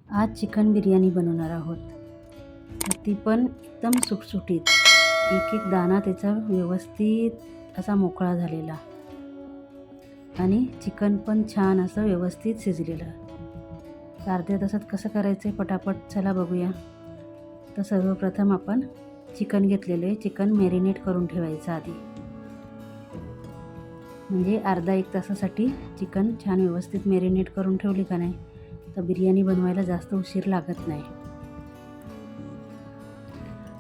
आज चिकन बिर्याणी बनवणार आहोत. तर ती पण एकदम सुटसुटीत. एक एक दाणा त्याचा व्यवस्थित असा मोकळा झालेला आणि चिकन पण छान असं व्यवस्थित शिजलेलं. तर अर्ध्या तासात कसं करायचं आहे पटापट चला बघूया. तर सर्वप्रथम आपण चिकन घेतलेलं आहे. चिकन मॅरिनेट करून ठेवायचं आधी. म्हणजे अर्धा एक तासासाठी चिकन छान व्यवस्थित मॅरिनेट करून ठेवली का नाही तर बिर्याणी बनवायला जास्त उशीर लागत नाही.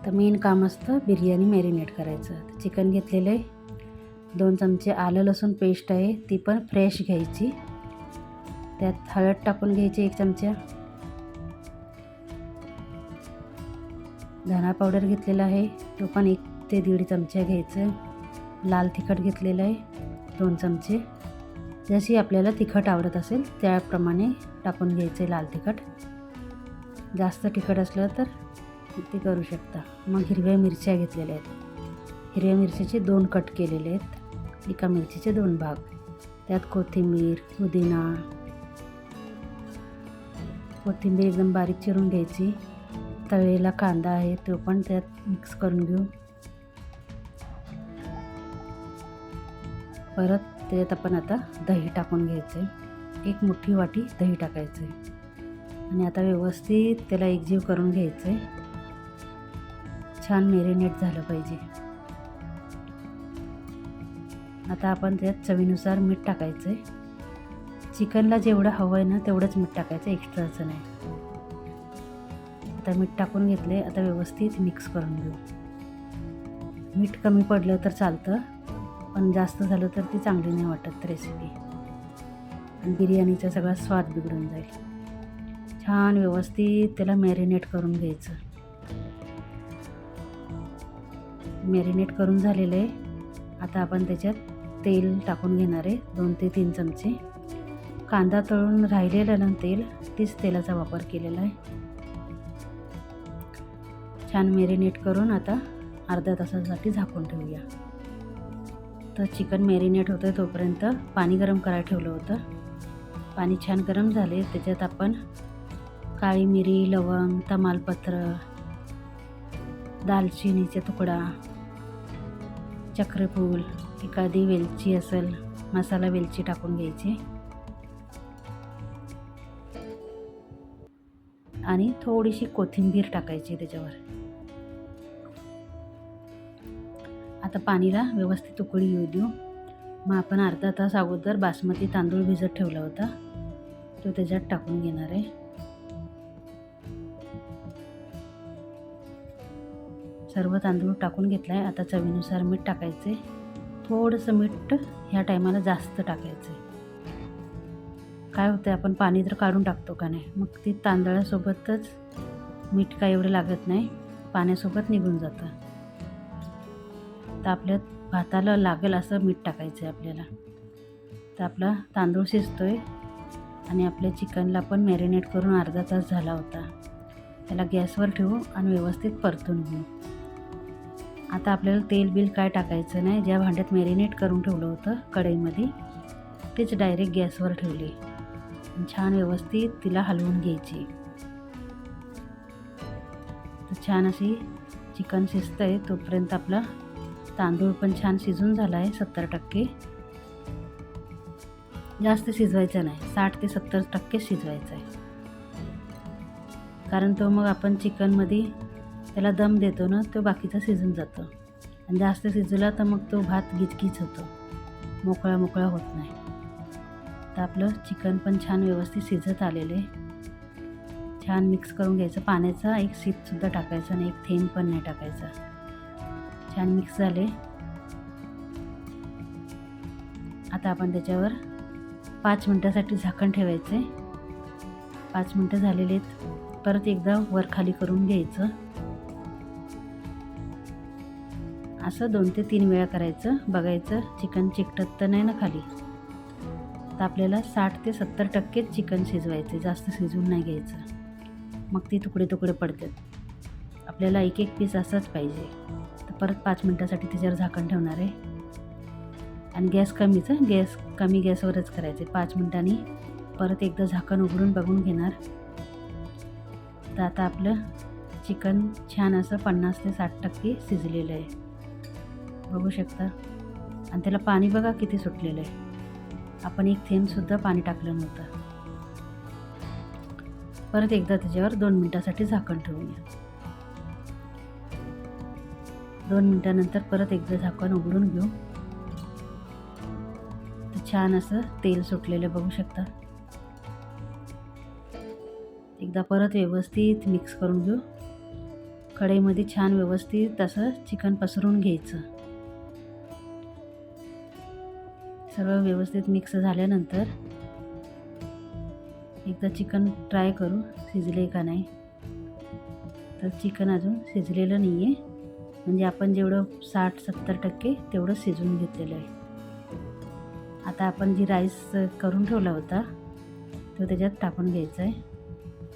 तर मेन काम असतं बिर्याणी मॅरिनेट करायचं. तर चिकन घेतलेलं आहे. 2 चमचे आलं लसूण पेस्ट आहे, ती पण फ्रेश घ्यायची. त्यात हळद टाकून घ्यायची 1 चमचा. धना पावडर घेतलेला आहे, तो पण 1 ते 1.5 चमचा घ्यायचं. लाल तिखट घेतलेलं आहे 2 चमचे. जशी आपल्याला तिखट आवडत असेल त्याप्रमाणे टाकून घ्यायचे लाल तिखट. जास्त तिखट असलं तर ते करू शकता. मग हिरव्या मिरच्या घेतलेल्या आहेत. हिरव्या मिरच्याचे 2 कट केलेले आहेत. एका मिरचीचे 2 भाग. त्यात कोथिंबीर, कोथिंबीर एकदम बारीक चिरून घ्यायची. तळलेला कांदा आहे तो पण त्यात मिक्स करून घेऊ. परत त्यात आपण आता दही टाकून घ्यायचं आहे. 1 मोठी वाटी दही टाकायचं आहे आणि आता व्यवस्थित त्याला एकजीव करून घ्यायचं आहे. छान मॅरिनेट झालं पाहिजे. आता आपण त्यात चवीनुसार मीठ टाकायचं आहे. चिकनला जेवढं हवं आहे ना तेवढंच मीठ टाकायचं, एक्स्ट्राचं नाही. आता मीठ टाकून घेतलं आहे. आता व्यवस्थित मिक्स करून घेऊ. मीठ कमी पडलं तर चालतं, पण जास्त झालं तर ती चांगली नाही वाटत रेसिपी आणि बिर्याणीचा सगळा स्वाद बिघडून जाईल. छान व्यवस्थित त्याला मॅरिनेट करून घ्यायचं. मॅरिनेट करून झालेलं आहे. आता आपण त्याच्यात तेल टाकून घेणार आहे 2 ते 3 चमचे. कांदा तळून राहिलेलं ना तेल, तीच तेलाचा वापर केलेला आहे. छान मॅरिनेट करून आता अर्ध्या तासासाठी झाकून ठेवूया. तर चिकन मॅरिनेट होतं तोपर्यंत पाणी गरम करायला ठेवलं होतं. पाणी छान गरम झाले. त्याच्यात आपण काळी मिरी, लवंग, तमालपत्र, दालचिनीचा तुकडा, चक्रफूल, एखादी वेलची असेल, मसाला वेलची टाकून घ्यायची आणि थोडीशी कोथिंबीर टाकायची त्याच्यावर. आता पाणीला व्यवस्थित उकळी येऊ देऊ. मग आपण अर्धा तास अगोदर बासमती तांदूळ भिजत ठेवला होता तो त्याच्यात टाकून घेणार आहे. सर्व तांदूळ टाकून घेतला आहे. आता चवीनुसार मीठ टाकायचे. थोडंसं मीठ ह्या टायमाला जास्त टाकायचं. काय होतं आपण पाणी तर काढून टाकतो का नाही, मग ती तांदळासोबतच मीठ काय एवढं लागत नाही, पाण्यासोबत निघून जातं. तर आपल्या भाताला लागेल असं मीठ टाकायचं आहे आपल्याला. तर आपला तांदूळ शिजतो आहे आणि आपल्या चिकनला पण मॅरिनेट करून अर्धा तास झाला होता. त्याला गॅसवर ठेवू आणि व्यवस्थित परतून घेऊ. आता आपल्याला तेल बिल काय टाकायचं नाही. ज्या भांड्यात मॅरिनेट करून ठेवलं होतं कढईमध्ये तेच डायरेक्ट गॅसवर ठेवले. छान व्यवस्थित तिला हलवून घ्यायची. तर छान अशी चिकन शिजतं आहे तोपर्यंत आपला तांदूळ पण छान शिजून झाला आहे 70%. जास्त शिजवायचं नाही, 60 ते 70% शिजवायचं आहे. कारण तो मग आपण चिकनमध्ये त्याला दम देतो ना, तो बाकीचा शिजून जातो आणि जास्त शिजला तर मग तो भात गिचगीच होतो, मोकळा मोकळा होत नाही. तर आपलं चिकन पण छान व्यवस्थित शिजत आलेलं आहे. छान मिक्स करून घ्यायचं. पाण्याचा 1 सीपसुद्धा टाकायचा आणि 1 थेंब पण नाही टाकायचा. छान मिक्स झाले. आता आपण त्याच्यावर 5 मिनटासाठी झाकण ठेवायचे. 5 मिनटं झालेले आहेत. परत एकदा वर खाली करून घ्यायचं. असं 2 ते 3 वेळा करायचं. बघायचं चिकन चिकटत तर नाही ना खाली. तर आपल्याला 60 ते 70% चिकन शिजवायचे, जास्त शिजवून नाही घ्यायचं, मग ती तुकडे तुकडे पडतात. आपल्याला 1-1 पीस असंच पाहिजे. तर परत 5 मिनटासाठी त्याच्यावर झाकण ठेवणार आहे आणि गॅस कमी गॅसवरच करायचे. 5 मिनटांनी परत एकदा झाकण उघडून बघून घेणार. तर आता आपलं चिकन छान असं 50 ते 60% शिजलेलं आहे, बघू शकता. आणि त्याला पाणी बघा किती सुटलेलं आहे. आपण एक थेंबसुद्धा पाणी टाकलं नव्हतं. परत एकदा त्याच्यावर 2 मिनटासाठी झाकण ठेवूया. 2 मिनटानंतर परत एकदा झाकण उघडून घेऊ. तर छान असं तेल सुटलेलं बघू शकता. एकदा परत व्यवस्थित मिक्स करून घेऊ. कढईमध्ये छान व्यवस्थित असं चिकन पसरून घ्यायचं. सर्व व्यवस्थित मिक्स झाल्यानंतर एकदा चिकन ट्राय करू शिजले का नाही. तर चिकन अजून शिजलेलं नाही आहे, म्हणजे आपण जेवढं 60-70% तेवढं शिजवून घेतलेलं आहे. आता आपण जी राईस करून ठेवला होता तो त्याच्यात टाकून घ्यायचा आहे.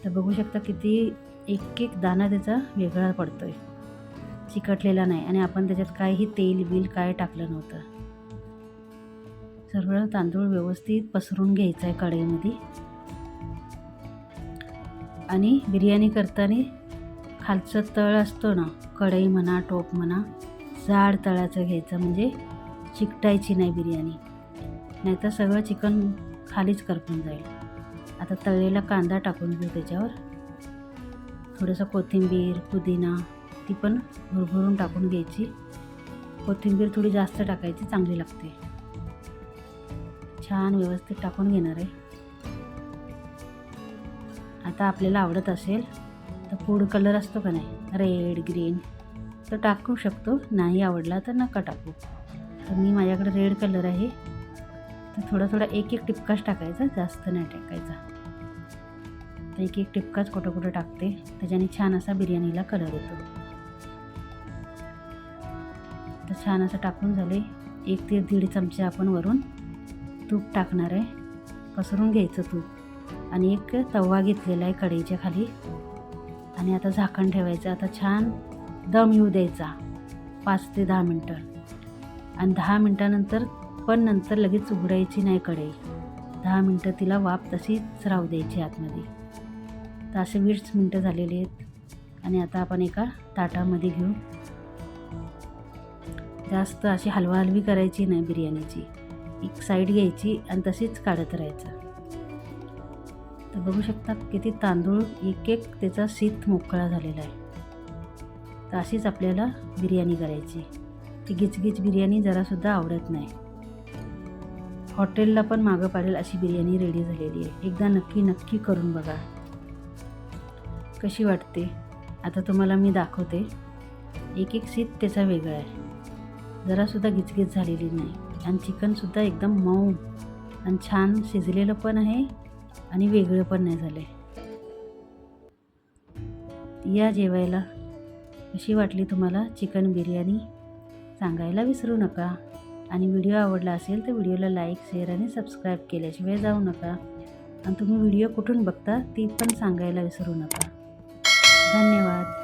तर बघू शकता किती एक दाणा त्याचा वेगळा पडतो आहे, चिकटलेला नाही. आणि आपण त्याच्यात काहीही तेल बिल काय टाकलं नव्हतं. सर्व तांदूळ व्यवस्थित पसरून घ्यायचा आहे कढईमध्ये. आणि बिर्याणी करताना खालचं तळ असतो ना, कढई म्हणा टोप म्हणा, जाड तळाचं घ्यायचं, म्हणजे चिकटायची नाही बिर्याणी, नाहीतर सगळं चिकन खालीच करपून जाईल. आता तळलेला कांदा टाकून घेऊ त्याच्यावर. थोडंसं कोथिंबीर, पुदिना ती पण भरभरून टाकून घ्यायची. कोथिंबीर थोडी जास्त टाकायची, चांगली लागते. छान व्यवस्थित टाकून घेणार आहे. आता आपल्याला आवडत असेल तर फूड कलर असतो का नाही, रेड ग्रीन, तर टाकू शकतो. नाही आवडला तर नका टाकू. तर मी माझ्याकडे रेड कलर आहे, तर थोडा एक टिपकाच टाकायचा, जास्त नाही टाकायचा. तर एक टिपकाच कुठं टाकते, त्याच्याने छान असा बिर्याणीला कलर येतो. तर छान असं टाकून झाले. 1 ते 1.5 चमचे आपण वरून तूप टाकणार आहे, पसरून घ्यायचं तूप. आणि एक तवा घेतलेला आहे कढईच्या खाली. आणि आता झाकण ठेवायचं. आता छान दम येऊ द्यायचा 5 ते 10 मिनटं. आणि 10 मिनटानंतर पण नंतर लगेच उघडायची नाही कढई. 10 मिनटं तिला वाफ तशीच राहू द्यायची आतमध्ये. तर असे 20 मिनटं झालेली आहेत. आणि आता आपण एका ताटामध्ये घेऊ. जास्त अशी हलवाहलवी करायची नाही बिर्याणीची. एक साईड घ्यायची आणि तशीच काढत राहायचं. तर बघू शकता किती तांदूळ एक त्याचा शीत मोकळा झालेला आहे. तर अशीच आपल्याला बिर्याणी करायची. ती गिचगिच बिर्याणी जरासुद्धा आवडत नाही. हॉटेलला पण मागं पाडेल अशी बिर्याणी रेडी झालेली आहे. एकदा नक्की करून बघा कशी वाटते. आता तुम्हाला मी दाखवते. एक शीत त्याचा वेगळा आहे, जरासुद्धा गिचगिच झालेली नाही. आणि चिकनसुद्धा एकदम मऊ आणि छान शिजलेलं पण आहे आणि वेगळं पण नाही झालं आहे. या जेवायला. कशी वाटली तुम्हाला चिकन बिर्याणी सांगायला विसरू नका. आणि व्हिडिओ आवडला असेल तर व्हिडिओला लाईक, शेअर आणि सबस्क्राईब केल्याशिवाय जाऊ नका. आणि तुम्ही व्हिडिओ कुठून बघता ती पण सांगायला विसरू नका. धन्यवाद.